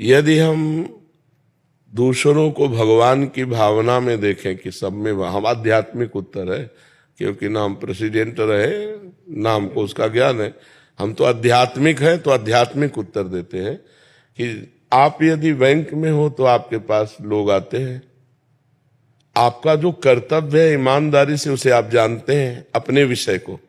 यदि हम दूसरों को भगवान की भावना में देखें कि सब में हम आध्यात्मिक उत्तर है, क्योंकि ना हम प्रेसिडेंट रहे ना हमको उसका ज्ञान है, हम तो आध्यात्मिक है, तो आध्यात्मिक उत्तर देते हैं कि आप यदि बैंक में हो तो आपके पास लोग आते हैं, आपका जो कर्तव्य है ईमानदारी से उसे आप जानते हैं, अपने विषय को,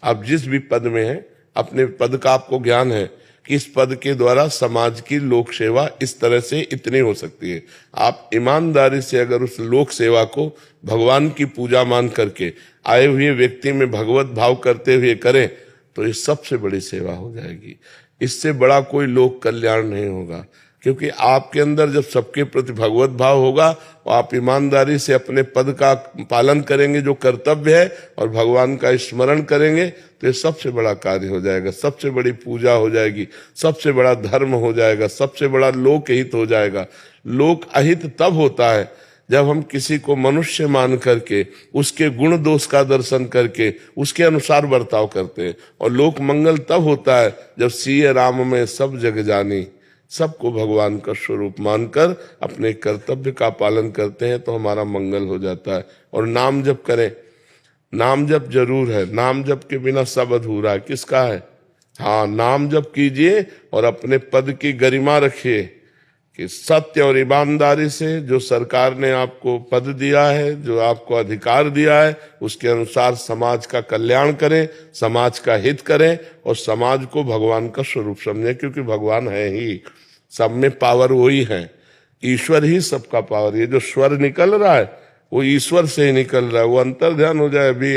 आप जिस भी पद में हैं अपने पद का आपको ज्ञान है कि इस पद के द्वारा समाज की लोक सेवा इस तरह से इतनी हो सकती है। आप ईमानदारी से अगर उस लोक सेवा को भगवान की पूजा मान करके आए हुए व्यक्ति में भगवत भाव करते हुए करें तो ये सबसे बड़ी सेवा हो जाएगी। इससे बड़ा कोई लोक कल्याण नहीं होगा, क्योंकि आपके अंदर जब सबके प्रति भगवत भाव होगा और आप ईमानदारी से अपने पद का पालन करेंगे जो कर्तव्य है और भगवान का स्मरण करेंगे तो ये सबसे बड़ा कार्य हो जाएगा, सबसे बड़ी पूजा हो जाएगी, सबसे बड़ा धर्म हो जाएगा, सबसे बड़ा लोक हित हो जाएगा। लोक अहित तब होता है जब हम किसी को मनुष्य मान करके उसके गुण दोष का दर्शन करके उसके अनुसार बर्ताव करते हैं, और लोक मंगल तब होता है जब सिय राम में सब जग जानी, सबको भगवान का स्वरूप मानकर अपने कर्तव्य का पालन करते हैं तो हमारा मंगल हो जाता है। और नाम जप करें, नाम जप जरूर है, नाम जप के बिना सब अधूरा है। किसका है? हाँ, नाम जप कीजिए और अपने पद की गरिमा रखिए कि सत्य और ईमानदारी से जो सरकार ने आपको पद दिया है, जो आपको अधिकार दिया है, उसके अनुसार समाज का कल्याण करें, समाज का हित करें और समाज को भगवान का स्वरूप समझें, क्योंकि भगवान है ही, सब में पावर वही है, ईश्वर ही सबका पावर। ये जो स्वर निकल रहा है वो ईश्वर से ही निकल रहा है, वो अंतर ध्यान हो जाए अभी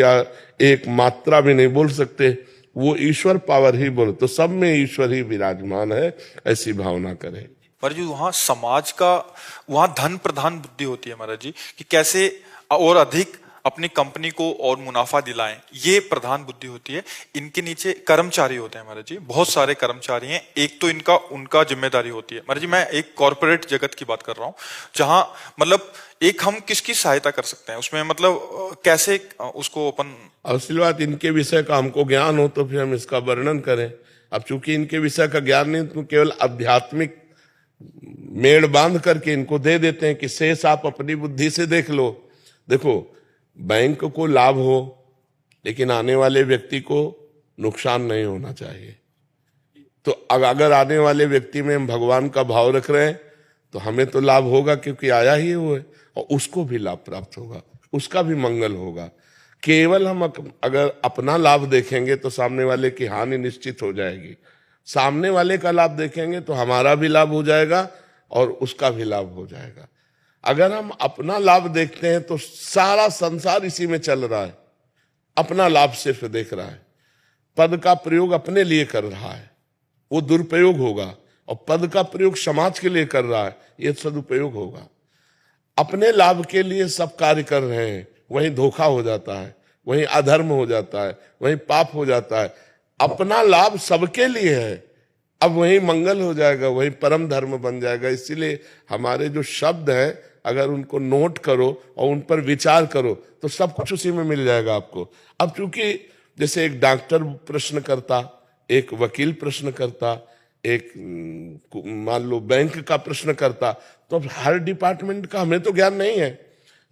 एक मात्रा भी नहीं बोल सकते, वो ईश्वर पावर ही बोले, तो सब में ईश्वर ही विराजमान है, ऐसी भावना करें। पर जो वहाँ समाज का, वहाँ धन प्रधान बुद्धि होती है महाराज जी, कि कैसे और अधिक अपनी कंपनी को और मुनाफा दिलाएं, ये प्रधान बुद्धि होती है। इनके नीचे कर्मचारी होते हैं महाराज जी, बहुत सारे कर्मचारी हैं। एक तो इनका उनका जिम्मेदारी होती है महाराज जी, मैं एक कॉर्पोरेट जगत की बात कर रहा हूँ, जहाँ मतलब एक हम किसकी सहायता कर सकते हैं उसमें, मतलब कैसे उसको अपन। असली बात, इनके विषय का हमको ज्ञान हो तो फिर हम इसका वर्णन करें। अब चूंकि इनके विषय का ज्ञान नहीं तो केवल आध्यात्मिक मेड़ बांध करके इनको दे देते हैं कि शेष आप अपनी बुद्धि से देख लो। देखो, बैंक को लाभ हो लेकिन आने वाले व्यक्ति को नुकसान नहीं होना चाहिए। तो अगर आने वाले व्यक्ति में हम भगवान का भाव रख रहे हैं तो हमें तो लाभ होगा, क्योंकि आया ही वो है, और उसको भी लाभ प्राप्त होगा, उसका भी मंगल होगा। केवल हम अगर अपना लाभ देखेंगे तो सामने वाले की हानि निश्चित हो जाएगी, सामने वाले का लाभ देखेंगे तो हमारा भी लाभ हो जाएगा और उसका भी लाभ हो जाएगा। अगर हम अपना लाभ देखते हैं तो सारा संसार इसी में चल रहा है, अपना लाभ सिर्फ देख रहा है, पद का प्रयोग अपने लिए कर रहा है, वो दुरुपयोग होगा, और पद का प्रयोग समाज के लिए कर रहा है, ये सदुपयोग होगा। अपने लाभ के लिए सब कार्य कर रहे हैं, वहीं धोखा हो जाता है, वहीं अधर्म हो जाता है, वहीं पाप हो जाता है। अपना लाभ सबके लिए है, अब वही मंगल हो जाएगा, वही परम धर्म बन जाएगा। इसीलिए हमारे जो शब्द हैं अगर उनको नोट करो और उन पर विचार करो तो सब कुछ उसी में मिल जाएगा आपको। अब चूंकि जैसे एक डॉक्टर प्रश्न करता, एक वकील प्रश्न करता, एक मान लो बैंक का प्रश्न करता, तो अब हर डिपार्टमेंट का हमें तो ज्ञान नहीं है,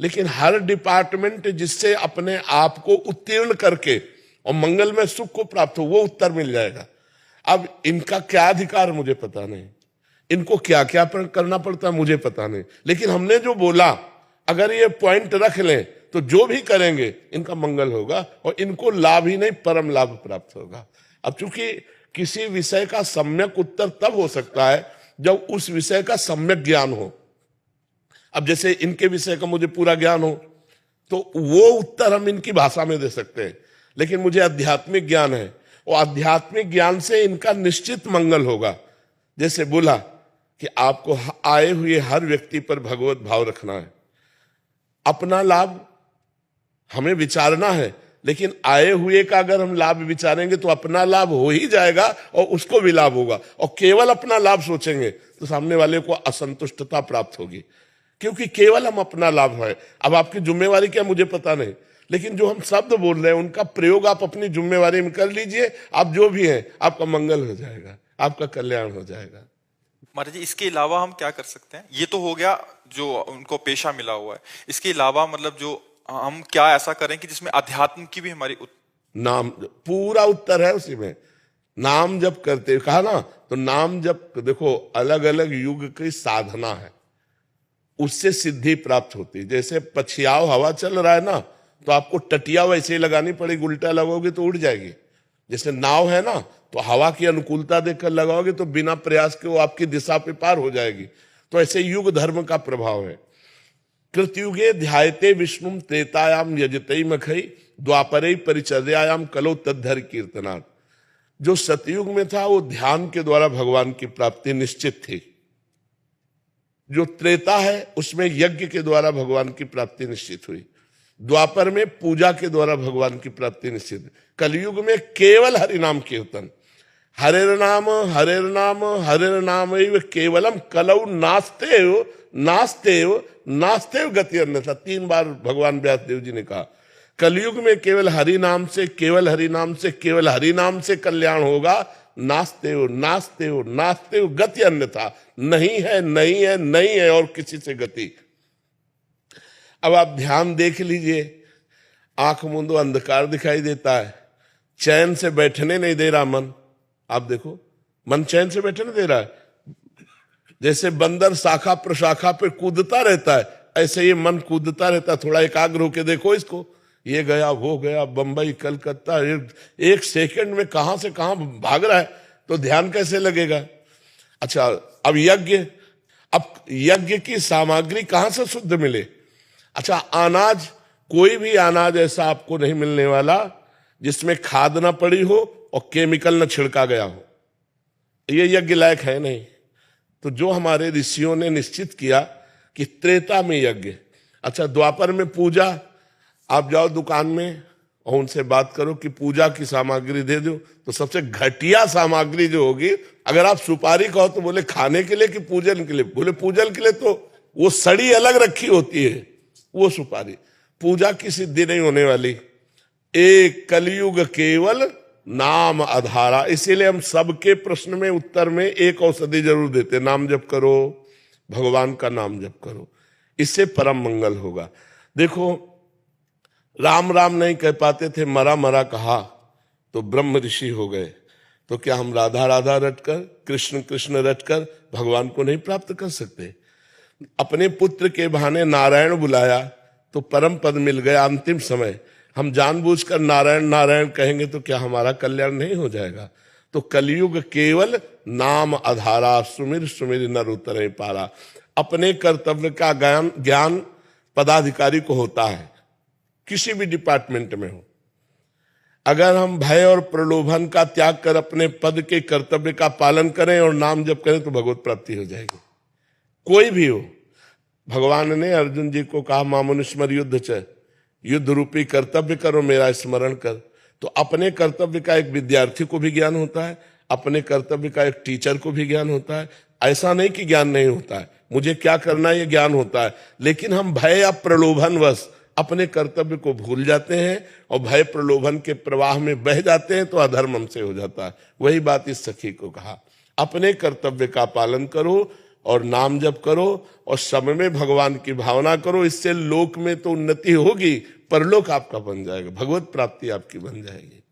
लेकिन हर डिपार्टमेंट जिससे अपने आप को उत्तीर्ण करके और मंगल में सुख को प्राप्त हो वो उत्तर मिल जाएगा। अब इनका क्या अधिकार मुझे पता नहीं, इनको क्या क्या करना पड़ता है मुझे पता नहीं, लेकिन हमने जो बोला अगर ये पॉइंट रख लें तो जो भी करेंगे इनका मंगल होगा और इनको लाभ ही नहीं परम लाभ प्राप्त होगा। अब चूंकि किसी विषय का सम्यक उत्तर तब हो सकता है जब उस विषय का सम्यक ज्ञान हो। अब जैसे इनके विषय का मुझे पूरा ज्ञान हो तो वो उत्तर हम इनकी भाषा में दे सकते हैं, लेकिन मुझे आध्यात्मिक ज्ञान है और आध्यात्मिक ज्ञान से इनका निश्चित मंगल होगा। जैसे बोला कि आपको आए हुए हर व्यक्ति पर भगवत भाव रखना है, अपना लाभ हमें विचारना है, लेकिन आए हुए का अगर हम लाभ विचारेंगे तो अपना लाभ हो ही जाएगा और उसको भी लाभ होगा, और केवल अपना लाभ सोचेंगे तो सामने वाले को असंतुष्टता प्राप्त होगी, क्योंकि केवल हम अपना लाभ है। अब आपकी जिम्मेवारी क्या मुझे पता नहीं, लेकिन जो हम शब्द बोल रहे हैं उनका प्रयोग आप अपनी जिम्मेवारी में कर लीजिए। आप जो भी हैं आपका मंगल हो जाएगा, आपका कल्याण हो जाएगा। महाराज जी, इसके अलावा हम क्या कर सकते हैं? ये तो हो गया जो उनको पेशा मिला हुआ है, इसके अलावा मतलब जो हम क्या ऐसा करें कि जिसमें अध्यात्म की भी हमारी नाम, पूरा उत्तर है उसी में। नाम जप करते कहा ना, तो नाम जप देखो अलग अलग युग की साधना है, उससे सिद्धि प्राप्त होती है। जैसे पछियाव हवा चल रहा है ना, तो आपको टटिया वैसे ही लगानी पड़ेगी, उल्टा लगाओगे तो उड़ जाएगी। जैसे नाव है ना, तो हवा की अनुकूलता देखकर लगाओगे तो बिना प्रयास के वो आपकी दिशा पे पार हो जाएगी। तो ऐसे युग धर्म का प्रभाव है। कृतयुगे ध्यायते विष्णु त्रेतायाम यजते मखई द्वापरे परिचर्यायाम कलो तद्धर कीर्तनाथ। जो सतयुग में था वो ध्यान के द्वारा भगवान की प्राप्ति निश्चित थी। जो त्रेता है उसमें यज्ञ के द्वारा भगवान की प्राप्ति निश्चित हुई। द्वापर में पूजा के द्वारा भगवान की प्राप्ति निश्चित। कलयुग में केवल हरिनाम कीर्तन, हरेर नाम हरेर नाम हरेर नाम केवलम कलौ नास्तेव नास्तेव नास्तेव गति अन्यथा। 3 बार भगवान व्यासदेव जी ने कहा कलयुग में केवल हरि नाम से, केवल हरि नाम से, केवल हरि नाम से कल्याण होगा। नास्तेव नास्तेव नास्तेव गति अन्यथा, नहीं है नहीं है नहीं है और किसी से गति। अब आप ध्यान देख लीजिए, आंख मूंदो अंधकार दिखाई देता है, चैन से बैठने नहीं दे रहा मन। आप देखो मन चैन से बैठने दे रहा है। जैसे बंदर शाखा प्रशाखा पे कूदता रहता है, ऐसे ये मन कूदता रहता है। थोड़ा एकाग्र होके देखो इसको, ये गया वो गया, बंबई कलकत्ता, एक सेकंड में कहां से कहां भाग रहा है, तो ध्यान कैसे लगेगा। अच्छा, अब यज्ञ की सामग्री कहां से शुद्ध मिले। अच्छा, अनाज, कोई भी अनाज ऐसा आपको नहीं मिलने वाला जिसमें खाद ना पड़ी हो और केमिकल ना छिड़का गया हो, ये यज्ञ लायक है नहीं। तो जो हमारे ऋषियों ने निश्चित किया कि त्रेता में यज्ञ। अच्छा, द्वापर में पूजा, आप जाओ दुकान में और उनसे बात करो कि पूजा की सामग्री दे दो, तो सबसे घटिया सामग्री जो होगी, अगर आप सुपारी कहो तो बोले खाने के लिए कि पूजन के लिए, बोले पूजन के लिए, तो वो सड़ी अलग रखी होती है वो सुपारी। पूजा की सिद्धि नहीं होने वाली। एक कलयुग केवल नाम आधारा। इसीलिए हम सबके प्रश्न में उत्तर में एक औषधि जरूर देते, नाम जप करो, भगवान का नाम जप करो, इससे परम मंगल होगा। देखो, राम राम नहीं कह पाते थे, मरा मरा कहा तो ब्रह्म ऋषि हो गए। तो क्या हम राधा राधा रटकर, कृष्ण कृष्ण रटकर भगवान को नहीं प्राप्त कर सकते। अपने पुत्र के बहाने नारायण बुलाया तो परम पद मिल गया अंतिम समय। हम जानबूझकर नारायण नारायण कहेंगे तो क्या हमारा कल्याण नहीं हो जाएगा। तो कलयुग केवल नाम आधारा, सुमिर सुमिर नर उतरे पारा। अपने कर्तव्य का ज्ञान पदाधिकारी को होता है, किसी भी डिपार्टमेंट में हो। अगर हम भय और प्रलोभन का त्याग कर अपने पद के कर्तव्य का पालन करें और नाम जप करें तो भगवत प्राप्ति हो जाएगी, कोई भी हो। भगवान ने अर्जुन जी को कहा मामनुस्मर युद्ध च, युद्ध रूपी कर्तव्य करो, मेरा स्मरण कर। तो अपने कर्तव्य का एक विद्यार्थी को भी ज्ञान होता है, अपने कर्तव्य का एक टीचर को भी ज्ञान होता है। ऐसा नहीं कि ज्ञान नहीं होता है, मुझे क्या करना है ये ज्ञान होता है, लेकिन हम भय या प्रलोभनवश अपने कर्तव्य को भूल जाते हैं और भय प्रलोभन के प्रवाह में बह जाते हैं, तो अधर्म हमसे हो जाता है। वही बात इस सखी को कहा, अपने कर्तव्य का पालन करो और नाम जप करो और समय में भगवान की भावना करो। इससे लोक में तो उन्नति होगी, परलोक आपका बन जाएगा, भगवत प्राप्ति आपकी बन जाएगी।